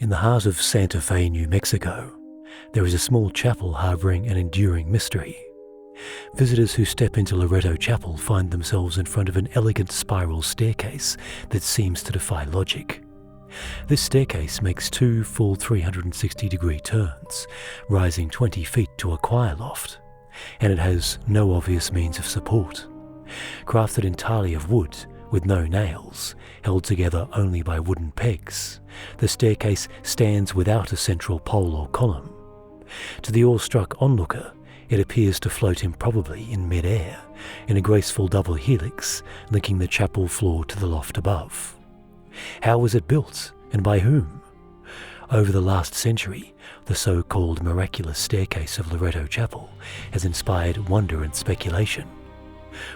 In the heart of Santa Fe, New Mexico, there is a small chapel harboring an enduring mystery. Visitors who step into Loretto Chapel find themselves in front of an elegant spiral staircase that seems to defy logic. This staircase makes two full 360-degree turns, rising 20 feet to a choir loft, and it has no obvious means of support. Crafted entirely of wood, with no nails, held together only by wooden pegs, the staircase stands without a central pole or column. To the awestruck onlooker, it appears to float improbably in mid-air, in a graceful double helix linking the chapel floor to the loft above. How was it built, and by whom? Over the last century, the so-called miraculous staircase of Loretto Chapel has inspired wonder and speculation.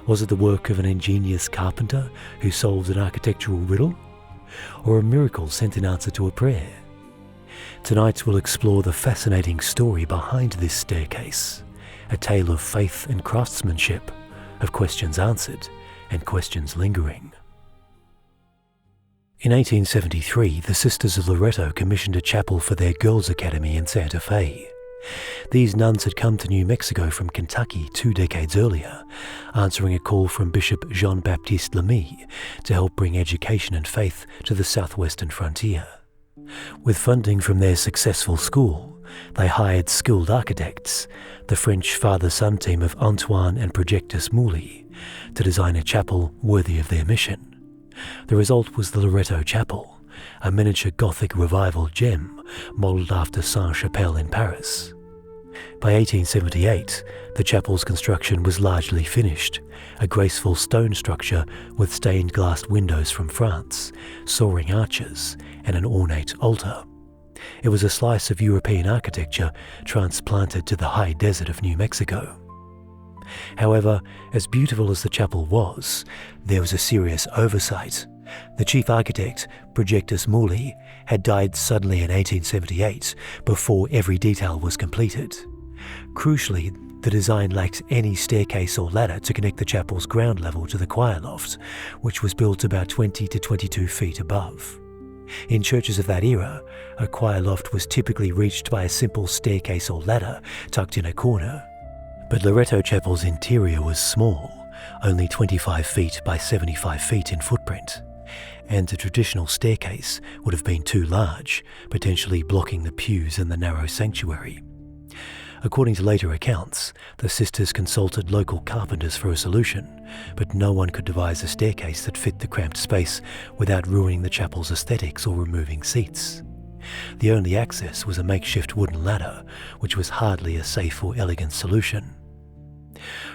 Was it the work of an ingenious carpenter who solved an architectural riddle? Or a miracle sent in answer to a prayer? Tonight we'll explore the fascinating story behind this staircase, a tale of faith and craftsmanship, of questions answered and questions lingering. In 1873, the Sisters of Loretto commissioned a chapel for their girls' academy in Santa Fe. These nuns had come to New Mexico from Kentucky 2 decades earlier, answering a call from Bishop Jean-Baptiste Lamy to help bring education and faith to the southwestern frontier. With funding from their successful school, they hired skilled architects, the French father-son team of Antoine and Projectus Mouly, to design a chapel worthy of their mission. The result was the Loretto Chapel, a miniature Gothic revival gem modelled after Sainte-Chapelle in Paris. By 1878, the chapel's construction was largely finished, a graceful stone structure with stained glass windows from France, soaring arches, and an ornate altar. It was a slice of European architecture transplanted to the high desert of New Mexico. However, as beautiful as the chapel was, there was a serious oversight. The chief architect, Projectus Mouly, had died suddenly in 1878 before every detail was completed. Crucially, the design lacked any staircase or ladder to connect the chapel's ground level to the choir loft, which was built about 20 to 22 feet above. In churches of that era, a choir loft was typically reached by a simple staircase or ladder tucked in a corner. But Loretto Chapel's interior was small, only 25 feet by 75 feet in footprint, and a traditional staircase would have been too large, potentially blocking the pews in the narrow sanctuary. According to later accounts, the sisters consulted local carpenters for a solution, but no one could devise a staircase that fit the cramped space without ruining the chapel's aesthetics or removing seats. The only access was a makeshift wooden ladder, which was hardly a safe or elegant solution.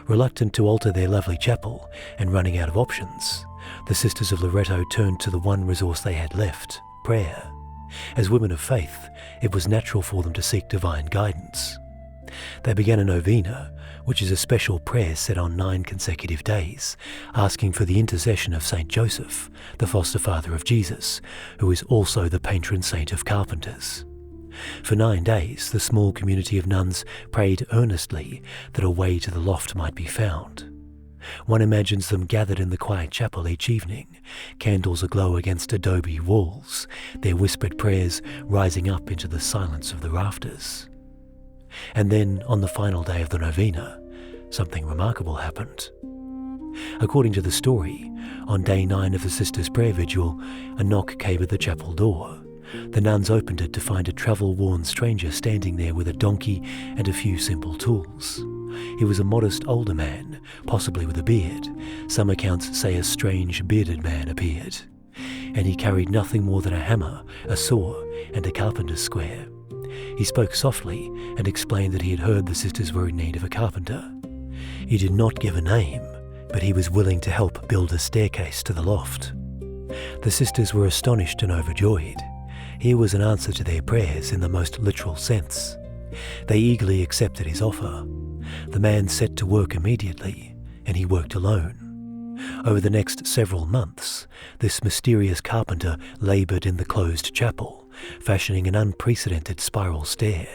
Reluctant to alter their lovely chapel and running out of options, the Sisters of Loretto turned to the one resource they had left, prayer. As women of faith, it was natural for them to seek divine guidance. They began a novena, which is a special prayer said on 9 consecutive days, asking for the intercession of Saint Joseph, the foster father of Jesus, who is also the patron saint of carpenters. For 9 days, the small community of nuns prayed earnestly that a way to the loft might be found. One imagines them gathered in the quiet chapel each evening, candles aglow against adobe walls, their whispered prayers rising up into the silence of the rafters. And then, on the final day of the novena, something remarkable happened. According to the story, on day 9 of the sisters' prayer vigil, a knock came at the chapel door. The nuns opened it to find a travel-worn stranger standing there with a donkey and a few simple tools. He was a modest older man, possibly with a beard. Some accounts say a strange bearded man appeared. And he carried nothing more than a hammer, a saw, and a carpenter's square. He spoke softly and explained that he had heard the sisters were in need of a carpenter. He did not give a name, but he was willing to help build a staircase to the loft. The sisters were astonished and overjoyed. Here was an answer to their prayers in the most literal sense. They eagerly accepted his offer. The man set to work immediately, and he worked alone. Over the next several months, this mysterious carpenter laboured in the closed chapel, fashioning an unprecedented spiral stair.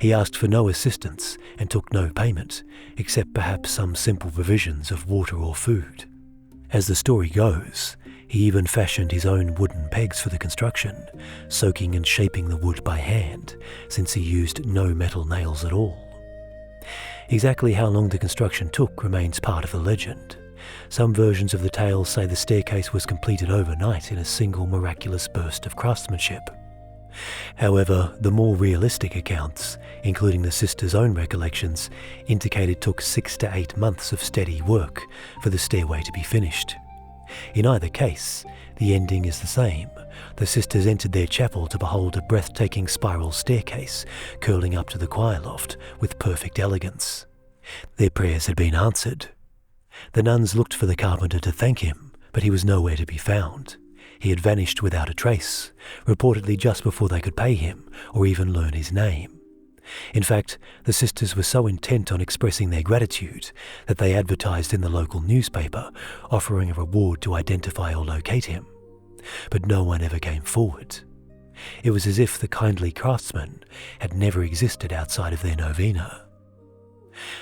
He asked for no assistance and took no payment, except perhaps some simple provisions of water or food. As the story goes, He even fashioned his own wooden pegs for the construction, soaking and shaping the wood by hand, since he used no metal nails at all. Exactly how long the construction took remains part of the legend. Some versions of the tale say the staircase was completed overnight in a single miraculous burst of craftsmanship. However, the more realistic accounts, including the sisters' own recollections, indicate it took 6 to 8 months of steady work for the stairway to be finished. In either case, the ending is the same. The sisters entered their chapel to behold a breathtaking spiral staircase curling up to the choir loft with perfect elegance. Their prayers had been answered. The nuns looked for the carpenter to thank him, but he was nowhere to be found. He had vanished without a trace, reportedly just before they could pay him or even learn his name. In fact, the sisters were so intent on expressing their gratitude that they advertised in the local newspaper, offering a reward to identify or locate him. But no one ever came forward. It was as if the kindly craftsman had never existed outside of their novena.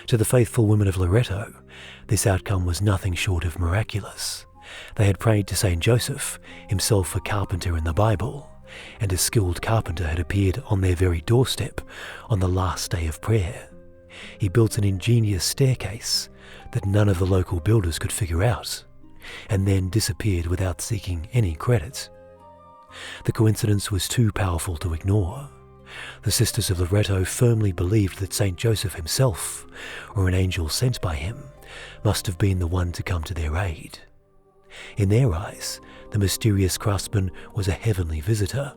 To the faithful women of Loretto, this outcome was nothing short of miraculous. They had prayed to Saint Joseph, himself a carpenter in the Bible, and a skilled carpenter had appeared on their very doorstep on the last day of prayer. He built an ingenious staircase that none of the local builders could figure out, and then disappeared without seeking any credit. The coincidence was too powerful to ignore. The sisters of Loretto firmly believed that Saint Joseph himself, or an angel sent by him, must have been the one to come to their aid. In their eyes, the mysterious craftsman was a heavenly visitor.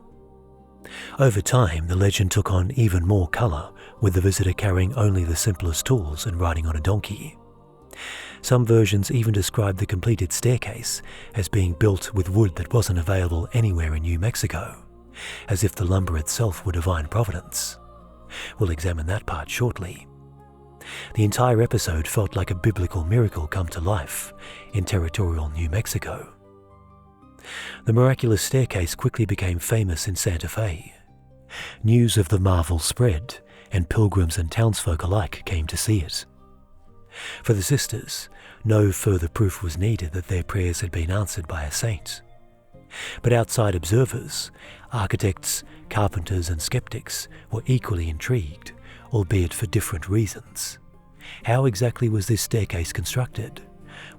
Over time, the legend took on even more colour, with the visitor carrying only the simplest tools and riding on a donkey. Some versions even describe the completed staircase as being built with wood that wasn't available anywhere in New Mexico, as if the lumber itself were divine providence. We'll examine that part shortly. The entire episode felt like a biblical miracle come to life in territorial New Mexico. The miraculous staircase quickly became famous in Santa Fe. News of the marvel spread, and pilgrims and townsfolk alike came to see it. For the sisters, no further proof was needed that their prayers had been answered by a saint. But outside observers, architects, carpenters and skeptics were equally intrigued, albeit for different reasons. How exactly was this staircase constructed?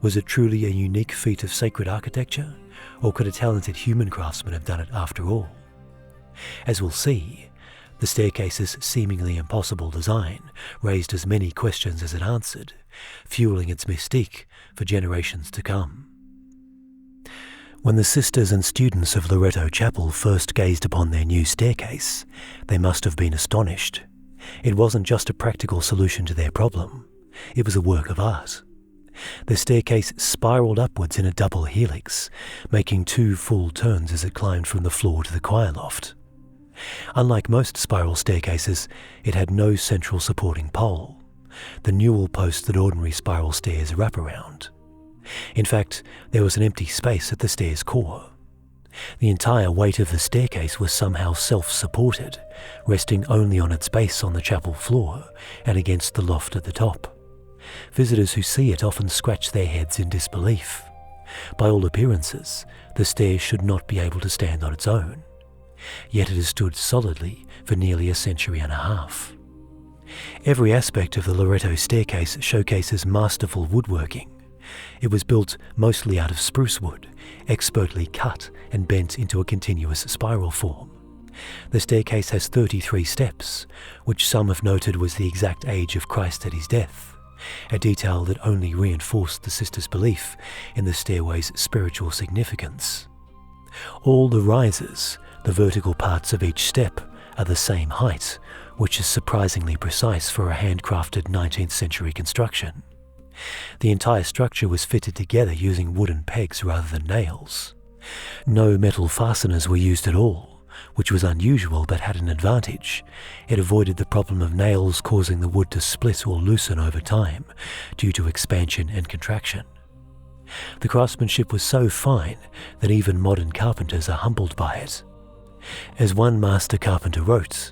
Was it truly a unique feat of sacred architecture, or could a talented human craftsman have done it after all? As we'll see, the staircase's seemingly impossible design raised as many questions as it answered, fueling its mystique for generations to come. When the sisters and students of Loretto Chapel first gazed upon their new staircase, they must have been astonished. It wasn't just a practical solution to their problem, it was a work of art. The staircase spiraled upwards in a double helix, making 2 full turns as it climbed from the floor to the choir loft. Unlike most spiral staircases, it had no central supporting pole, the newel post that ordinary spiral stairs wrap around. In fact, there was an empty space at the stair's core. The entire weight of the staircase was somehow self-supported, resting only on its base on the chapel floor and against the loft at the top. Visitors who see it often scratch their heads in disbelief. By all appearances, the stair should not be able to stand on its own. Yet it has stood solidly for nearly a century and a half. Every aspect of the Loretto staircase showcases masterful woodworking. It was built mostly out of spruce wood, expertly cut and bent into a continuous spiral form. The staircase has 33 steps, which some have noted was the exact age of Christ at his death, a detail that only reinforced the sisters' belief in the stairway's spiritual significance. All the rises, the vertical parts of each step, are the same height, which is surprisingly precise for a handcrafted 19th century construction. The entire structure was fitted together using wooden pegs rather than nails. No metal fasteners were used at all, which was unusual but had an advantage. It avoided the problem of nails causing the wood to split or loosen over time due to expansion and contraction. The craftsmanship was so fine that even modern carpenters are humbled by it. As one master carpenter wrote,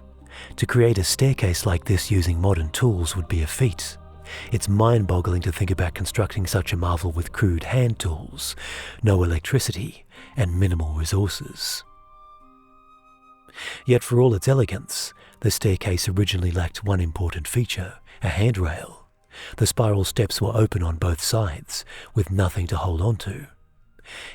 "To create a staircase like this using modern tools would be a feat. It's mind-boggling to think about constructing such a marvel with crude hand tools, no electricity, and minimal resources. Yet for all its elegance, the staircase originally lacked one important feature, a handrail. The spiral steps were open on both sides, with nothing to hold on to.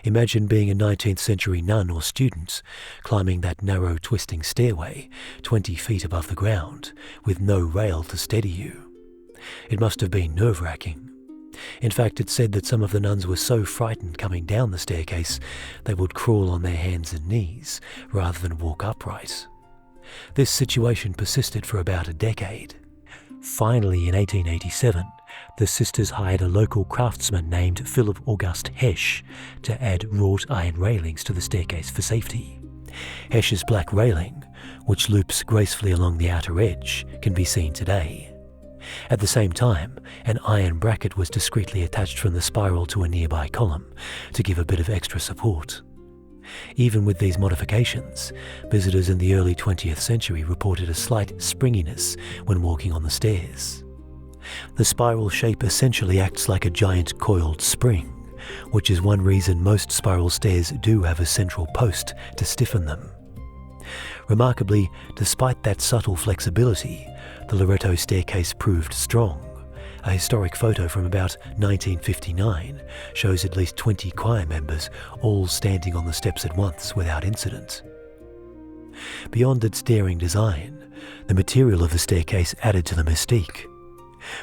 Imagine being a 19th century nun or student, climbing that narrow twisting stairway 20 feet above the ground, with no rail to steady you. It must have been nerve-wracking. In fact, it's said that some of the nuns were so frightened coming down the staircase they would crawl on their hands and knees rather than walk upright. This situation persisted for about a decade. Finally, in 1887, the sisters hired a local craftsman named Philip August Hesch to add wrought iron railings to the staircase for safety. Hesch's black railing, which loops gracefully along the outer edge, can be seen today. At the same time, an iron bracket was discreetly attached from the spiral to a nearby column to give a bit of extra support. Even with these modifications, visitors in the early 20th century reported a slight springiness when walking on the stairs. The spiral shape essentially acts like a giant coiled spring, which is one reason most spiral stairs do have a central post to stiffen them. Remarkably, despite that subtle flexibility, the Loretto staircase proved strong. A historic photo from about 1959 shows at least 20 choir members all standing on the steps at once without incident. Beyond its daring design, the material of the staircase added to the mystique.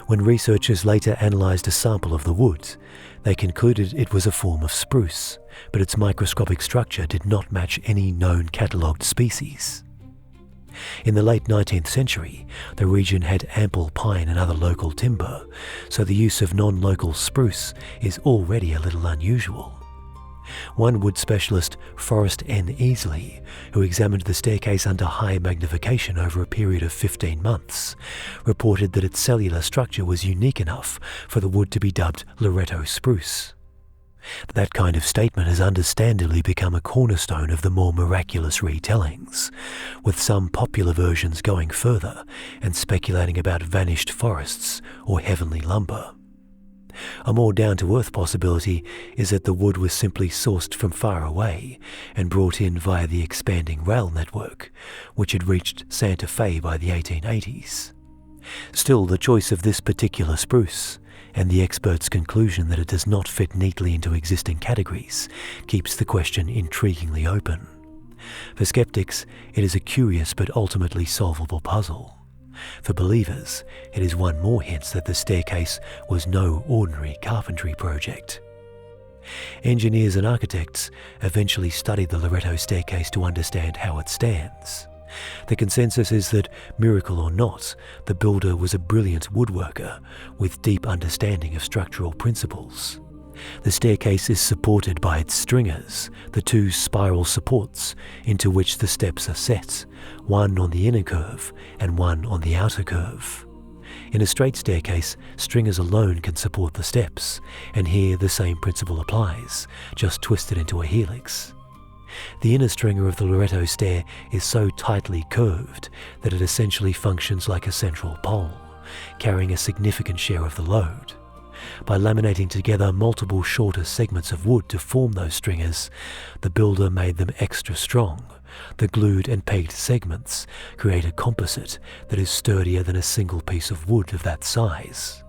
When researchers later analysed a sample of the wood, they concluded it was a form of spruce, but its microscopic structure did not match any known catalogued species. In the late 19th century, the region had ample pine and other local timber, so the use of non-local spruce is already a little unusual. One wood specialist, Forrest N. Easley, who examined the staircase under high magnification over a period of 15 months, reported that its cellular structure was unique enough for the wood to be dubbed Loretto spruce. That kind of statement has understandably become a cornerstone of the more miraculous retellings, with some popular versions going further and speculating about vanished forests or heavenly lumber. A more down-to-earth possibility is that the wood was simply sourced from far away and brought in via the expanding rail network, which had reached Santa Fe by the 1880s. Still, the choice of this particular spruce, and the expert's conclusion that it does not fit neatly into existing categories, keeps the question intriguingly open. For skeptics, it is a curious but ultimately solvable puzzle. For believers, it is one more hint that the staircase was no ordinary carpentry project. Engineers and architects eventually studied the Loretto staircase to understand how it stands. The consensus is that, miracle or not, the builder was a brilliant woodworker with deep understanding of structural principles. The staircase is supported by its stringers, the two spiral supports into which the steps are set, one on the inner curve and one on the outer curve. In a straight staircase, stringers alone can support the steps, and here the same principle applies, just twisted into a helix. The inner stringer of the Loretto stair is so tightly curved that it essentially functions like a central pole, carrying a significant share of the load. By laminating together multiple shorter segments of wood to form those stringers, the builder made them extra strong. The glued and pegged segments create a composite that is sturdier than a single piece of wood of that size.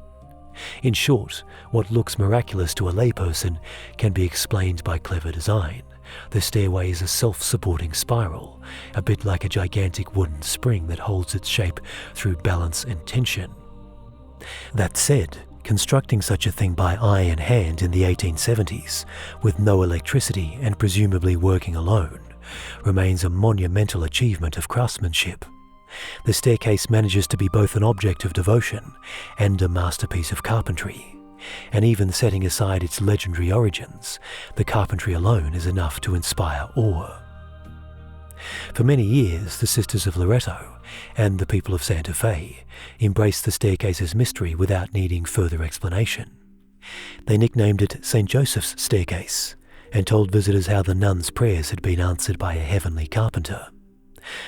In short, what looks miraculous to a layperson can be explained by clever design. The stairway is a self-supporting spiral, a bit like a gigantic wooden spring that holds its shape through balance and tension. That said, constructing such a thing by eye and hand in the 1870s, with no electricity and presumably working alone, remains a monumental achievement of craftsmanship. The staircase manages to be both an object of devotion and a masterpiece of carpentry. And even setting aside its legendary origins, the carpentry alone is enough to inspire awe. For many years, the Sisters of Loretto and the people of Santa Fe embraced the staircase's mystery without needing further explanation. They nicknamed it St. Joseph's Staircase and told visitors how the nuns' prayers had been answered by a heavenly carpenter.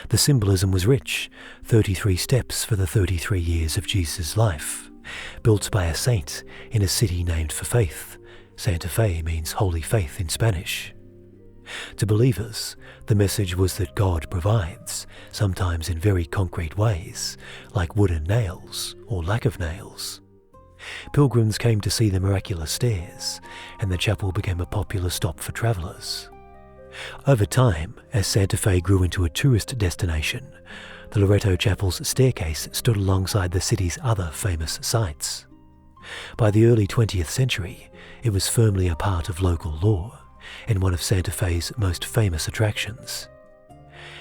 The symbolism was rich, 33 steps for the 33 years of Jesus' life. built by a saint in a city named for faith. Santa Fe means holy faith in Spanish. To believers, the message was that God provides, sometimes in very concrete ways, like wooden nails or lack of nails. Pilgrims came to see the miraculous stairs, and the chapel became a popular stop for travellers. Over time, as Santa Fe grew into a tourist destination, the Loretto Chapel's staircase stood alongside the city's other famous sites. By the early 20th century, it was firmly a part of local lore and one of Santa Fe's most famous attractions.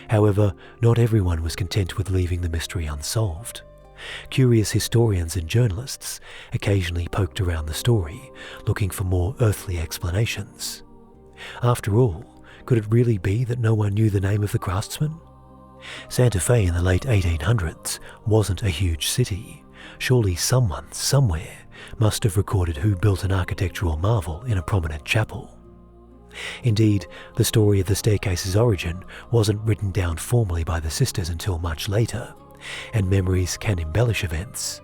However, not everyone was content with leaving the mystery unsolved. Curious historians and journalists occasionally poked around the story, looking for more earthly explanations. After all, could it really be that no one knew the name of the craftsman? Santa Fe in the late 1800s wasn't a huge city. Surely someone, somewhere, must have recorded who built an architectural marvel in a prominent chapel. Indeed, the story of the staircase's origin wasn't written down formally by the sisters until much later, and memories can embellish events.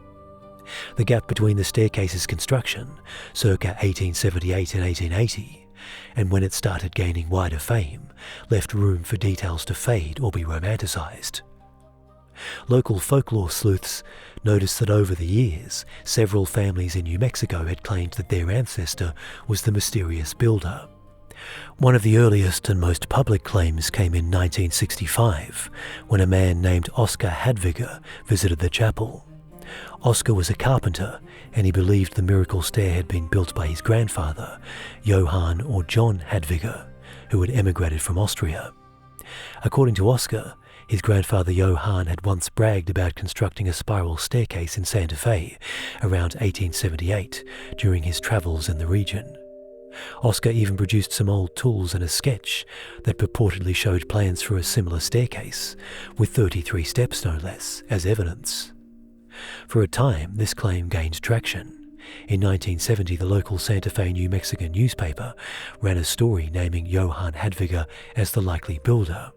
The gap between the staircase's construction, circa 1878 and 1880, and when it started gaining wider fame, left room for details to fade or be romanticised. Local folklore sleuths noticed that over the years, several families in New Mexico had claimed that their ancestor was the mysterious builder. One of the earliest and most public claims came in 1965, when a man named Oscar Hadviger visited the chapel. Oscar was a carpenter, and he believed the miracle stair had been built by his grandfather, Johann or John Hadviger, who had emigrated from Austria. According to Oscar, his grandfather Johann had once bragged about constructing a spiral staircase in Santa Fe around 1878 during his travels in the region. Oscar even produced some old tools and a sketch that purportedly showed plans for a similar staircase, with 33 steps no less, as evidence. For a time, this claim gained traction. In 1970, the local Santa Fe, New Mexico newspaper ran a story naming Johann Hadviger as the likely builder.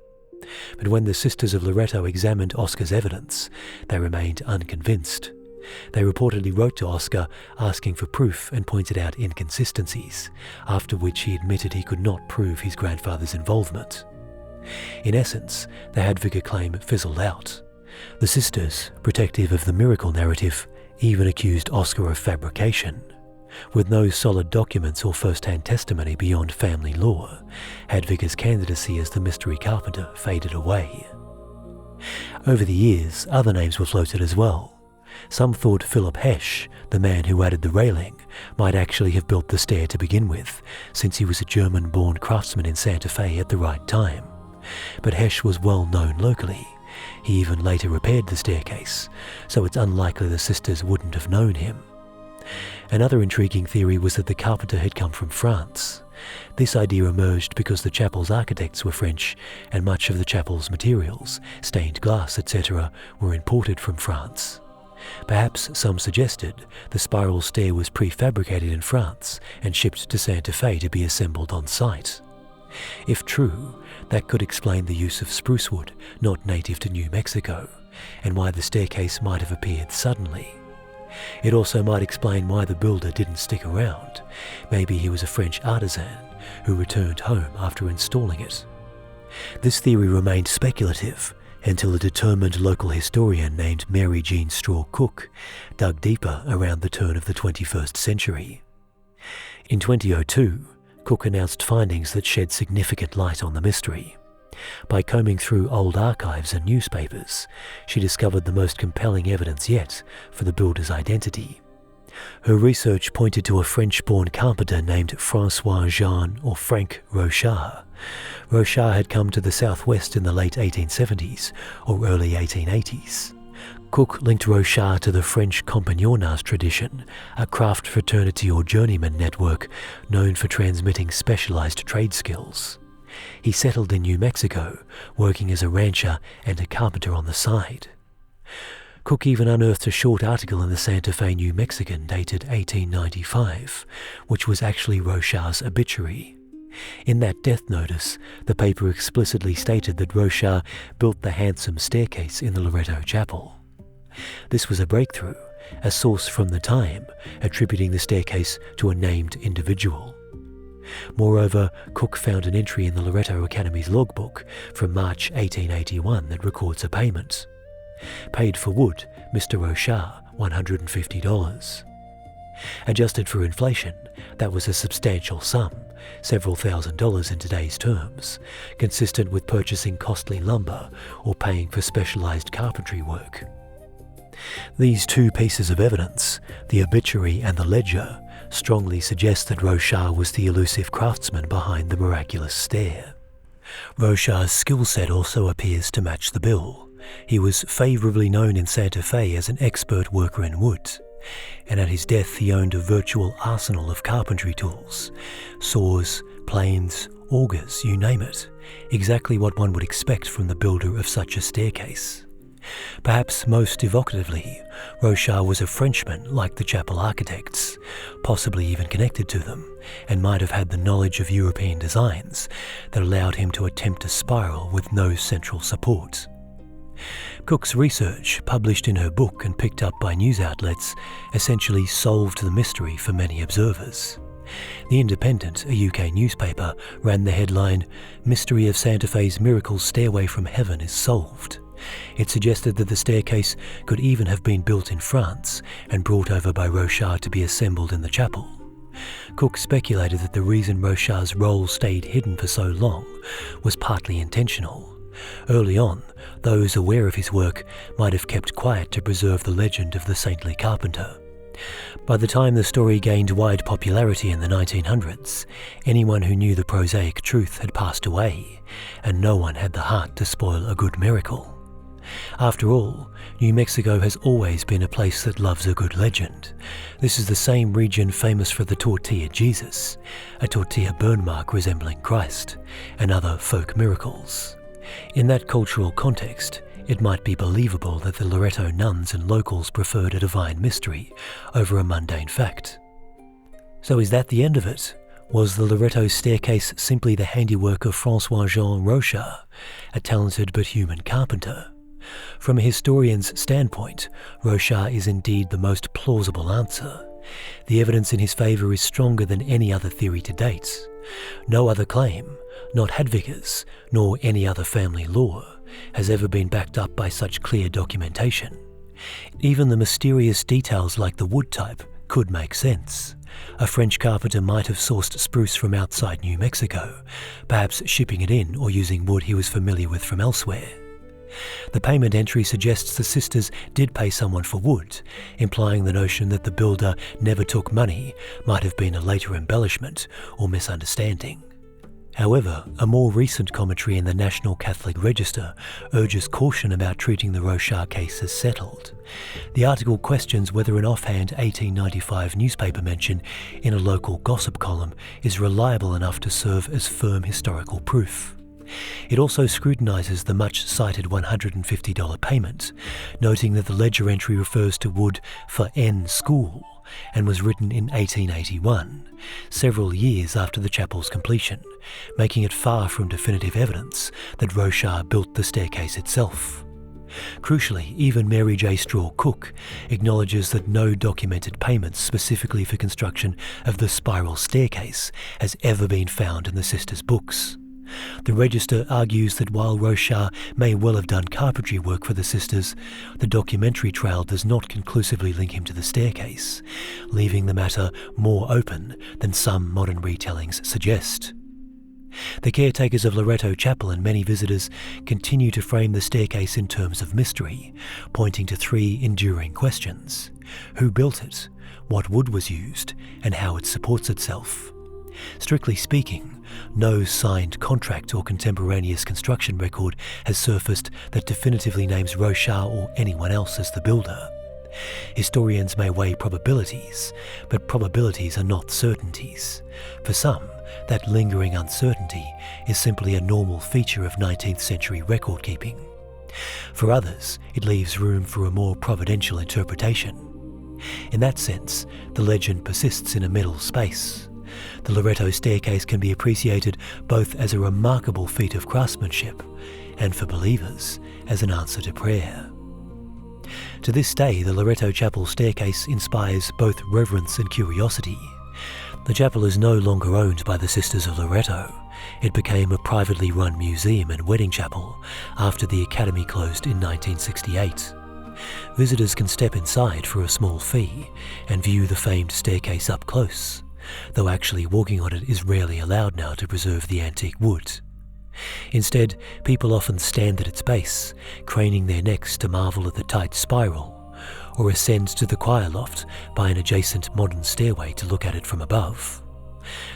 But when the Sisters of Loretto examined Oscar's evidence, they remained unconvinced. They reportedly wrote to Oscar asking for proof and pointed out inconsistencies, after which he admitted he could not prove his grandfather's involvement. In essence, the Hadviger claim fizzled out. The sisters, protective of the miracle narrative, even accused Oscar of fabrication. With no solid documents or first-hand testimony beyond family lore, Hadviger's candidacy as the mystery carpenter faded away. Over the years, other names were floated as well. Some thought Philip Hesch, the man who added the railing, might actually have built the stair to begin with, since he was a German-born craftsman in Santa Fe at the right time. But Hesch was well known locally. He even later repaired the staircase, so it's unlikely the sisters wouldn't have known him. Another intriguing theory was that the carpenter had come from France. This idea emerged because the chapel's architects were French, and much of the chapel's materials, stained glass, etc., were imported from France. Perhaps some suggested the spiral stair was prefabricated in France and shipped to Santa Fe to be assembled on site. If true, that could explain the use of spruce wood, not native to New Mexico, and why the staircase might have appeared suddenly. It also might explain why the builder didn't stick around. Maybe he was a French artisan who returned home after installing it. This theory remained speculative until a determined local historian named Mary Jean Straw Cook dug deeper around the turn of the 21st century. In 2002, Cook announced findings that shed significant light on the mystery. By combing through old archives and newspapers, she discovered the most compelling evidence yet for the builder's identity. Her research pointed to a French-born carpenter named Francois-Jean or Frank Rochard. Rochard had come to the southwest in the late 1870s or early 1880s. Cook linked Rochard to the French compagnonnage tradition, a craft fraternity or journeyman network known for transmitting specialized trade skills. He settled in New Mexico, working as a rancher and a carpenter on the side. Cook even unearthed a short article in the Santa Fe New Mexican dated 1895, which was actually Rochard's obituary. In that death notice, the paper explicitly stated that Rochard built the handsome staircase in the Loretto Chapel. This was a breakthrough, a source from the time attributing the staircase to a named individual. Moreover, Cook found an entry in the Loretto Academy's logbook from March 1881 that records a payment. Paid for wood, Mr. Rochard, $150. Adjusted for inflation, that was a substantial sum, several $1,000s in today's terms, consistent with purchasing costly lumber or paying for specialised carpentry work. These two pieces of evidence, the obituary and the ledger, strongly suggest that Rochard was the elusive craftsman behind the miraculous stair. Rochard's skill set also appears to match the bill. He was favourably known in Santa Fe as an expert worker in wood, and at his death he owned a virtual arsenal of carpentry tools, saws, planes, augers, you name it, exactly what one would expect from the builder of such a staircase. Perhaps most evocatively, Rochard was a Frenchman like the chapel architects, possibly even connected to them, and might have had the knowledge of European designs that allowed him to attempt a spiral with no central support. Cook's research, published in her book and picked up by news outlets, essentially solved the mystery for many observers. The Independent, a UK newspaper, ran the headline, "Mystery of Santa Fe's Miracle Stairway from Heaven is Solved." It suggested that the staircase could even have been built in France and brought over by Rochard to be assembled in the chapel. Cook speculated that the reason Rochard's role stayed hidden for so long was partly intentional. Early on, those aware of his work might have kept quiet to preserve the legend of the saintly carpenter. By the time the story gained wide popularity in the 1900s, anyone who knew the prosaic truth had passed away, and no one had the heart to spoil a good miracle. After all, New Mexico has always been a place that loves a good legend. This is the same region famous for the tortilla Jesus, a tortilla burn mark resembling Christ, and other folk miracles. In that cultural context, it might be believable that the Loretto nuns and locals preferred a divine mystery over a mundane fact. So is that the end of it? Was the Loretto staircase simply the handiwork of François-Jean Rochard, a talented but human carpenter? From a historian's standpoint, Rochard is indeed the most plausible answer. The evidence in his favour is stronger than any other theory to date. No other claim, not Hadviger's, nor any other family lore, has ever been backed up by such clear documentation. Even the mysterious details like the wood type could make sense. A French carpenter might have sourced spruce from outside New Mexico, perhaps shipping it in or using wood he was familiar with from elsewhere. The payment entry suggests the sisters did pay someone for wood, implying the notion that the builder never took money might have been a later embellishment or misunderstanding. However, a more recent commentary in the National Catholic Register urges caution about treating the Rochard case as settled. The article questions whether an offhand 1895 newspaper mention in a local gossip column is reliable enough to serve as firm historical proof. It also scrutinises the much-cited $150 payment, noting that the ledger entry refers to wood for N School and was written in 1881, several years after the chapel's completion, making it far from definitive evidence that Rochard built the staircase itself. Crucially, even Mary J. Straw Cook acknowledges that no documented payments specifically for construction of the spiral staircase has ever been found in the sisters' books. The Register argues that while Rochard may well have done carpentry work for the sisters, the documentary trail does not conclusively link him to the staircase, leaving the matter more open than some modern retellings suggest. The caretakers of Loretto Chapel and many visitors continue to frame the staircase in terms of mystery, pointing to three enduring questions: who built it, what wood was used, and how it supports itself. Strictly speaking, no signed contract or contemporaneous construction record has surfaced that definitively names Rochard or anyone else as the builder. Historians may weigh probabilities, but probabilities are not certainties. For some, that lingering uncertainty is simply a normal feature of 19th century record keeping. For others, it leaves room for a more providential interpretation. In that sense, the legend persists in a middle space. The Loretto staircase can be appreciated both as a remarkable feat of craftsmanship and, for believers, as an answer to prayer. To this day, the Loretto Chapel staircase inspires both reverence and curiosity. The chapel is no longer owned by the Sisters of Loretto. It became a privately run museum and wedding chapel after the academy closed in 1968. Visitors can step inside for a small fee and view the famed staircase up close, though actually walking on it is rarely allowed now to preserve the antique wood. Instead, people often stand at its base, craning their necks to marvel at the tight spiral, or ascend to the choir loft by an adjacent modern stairway to look at it from above.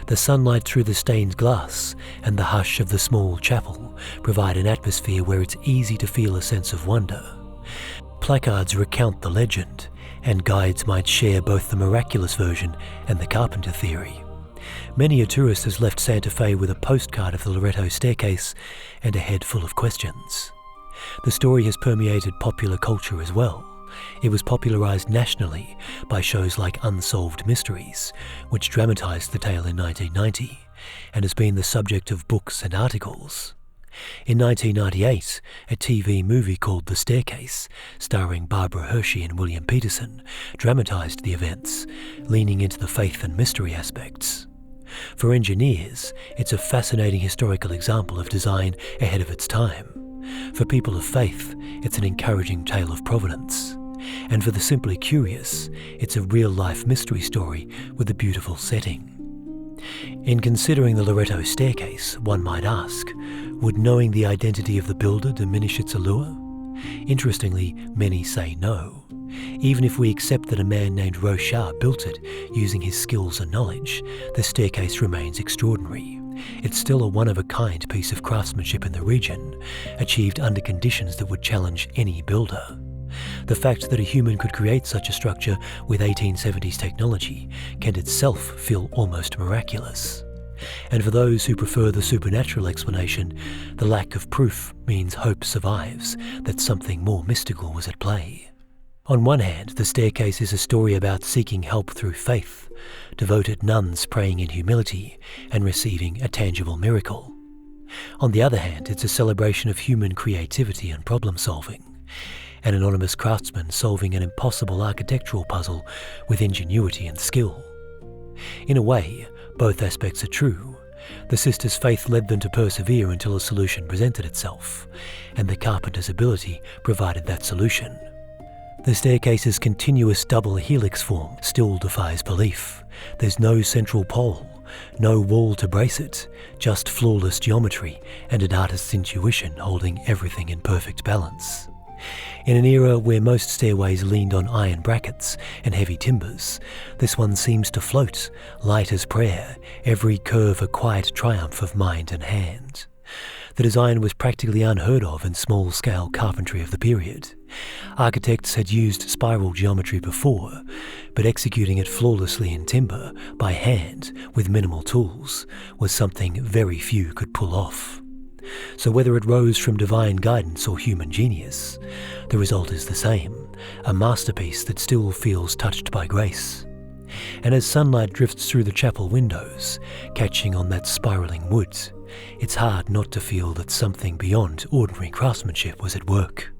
The sunlight through the stained glass and the hush of the small chapel provide an atmosphere where it's easy to feel a sense of wonder. Placards recount the legend, and guides might share both the miraculous version and the carpenter theory. Many a tourist has left Santa Fe with a postcard of the Loretto staircase and a head full of questions. The story has permeated popular culture as well. It was popularised nationally by shows like Unsolved Mysteries, which dramatised the tale in 1990, and has been the subject of books and articles. In 1998, a TV movie called The Staircase, starring Barbara Hershey and William Peterson, dramatised the events, leaning into the faith and mystery aspects. For engineers, it's a fascinating historical example of design ahead of its time. For people of faith, it's an encouraging tale of providence. And for the simply curious, it's a real-life mystery story with a beautiful setting. In considering the Loretto staircase, one might ask, would knowing the identity of the builder diminish its allure? Interestingly, many say no. Even if we accept that a man named Rochard built it using his skills and knowledge, the staircase remains extraordinary. It's still a one-of-a-kind piece of craftsmanship in the region, achieved under conditions that would challenge any builder. The fact that a human could create such a structure with 1870s technology can itself feel almost miraculous. And for those who prefer the supernatural explanation, the lack of proof means hope survives that something more mystical was at play. On one hand, the staircase is a story about seeking help through faith, devoted nuns praying in humility and receiving a tangible miracle. On the other hand, it's a celebration of human creativity and problem-solving, an anonymous craftsman solving an impossible architectural puzzle with ingenuity and skill. In a way, both aspects are true. The sisters' faith led them to persevere until a solution presented itself, and the carpenter's ability provided that solution. The staircase's continuous double helix form still defies belief. There's no central pole, no wall to brace it, just flawless geometry and an artist's intuition holding everything in perfect balance. In an era where most stairways leaned on iron brackets and heavy timbers, this one seems to float, light as prayer, every curve a quiet triumph of mind and hand. The design was practically unheard of in small-scale carpentry of the period. Architects had used spiral geometry before, but executing it flawlessly in timber, by hand, with minimal tools, was something very few could pull off. So whether it rose from divine guidance or human genius, the result is the same, a masterpiece that still feels touched by grace. And as sunlight drifts through the chapel windows, catching on that spiralling wood, it's hard not to feel that something beyond ordinary craftsmanship was at work.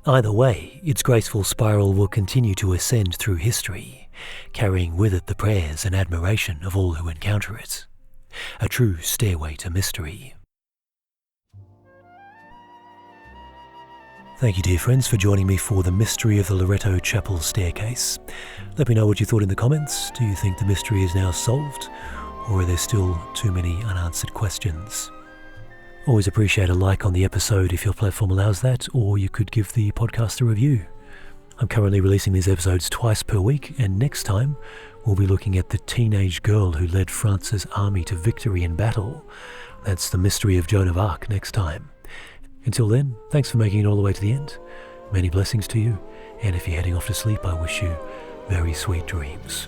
Either way, its graceful spiral will continue to ascend through history, carrying with it the prayers and admiration of all who encounter it. A true stairway to mystery. Thank you, dear friends, for joining me for the mystery of the Loretto Chapel staircase. Let me know what you thought in the comments. Do you think the mystery is now solved, or are there still too many unanswered questions? Always appreciate a like on the episode if your platform allows that, or you could give the podcast a review. I'm currently releasing these episodes twice per week, and next time we'll be looking at the teenage girl who led France's army to victory in battle. That's the mystery of Joan of Arc next time. Until then, thanks for making it all the way to the end. Many blessings to you, and if you're heading off to sleep, I wish you very sweet dreams.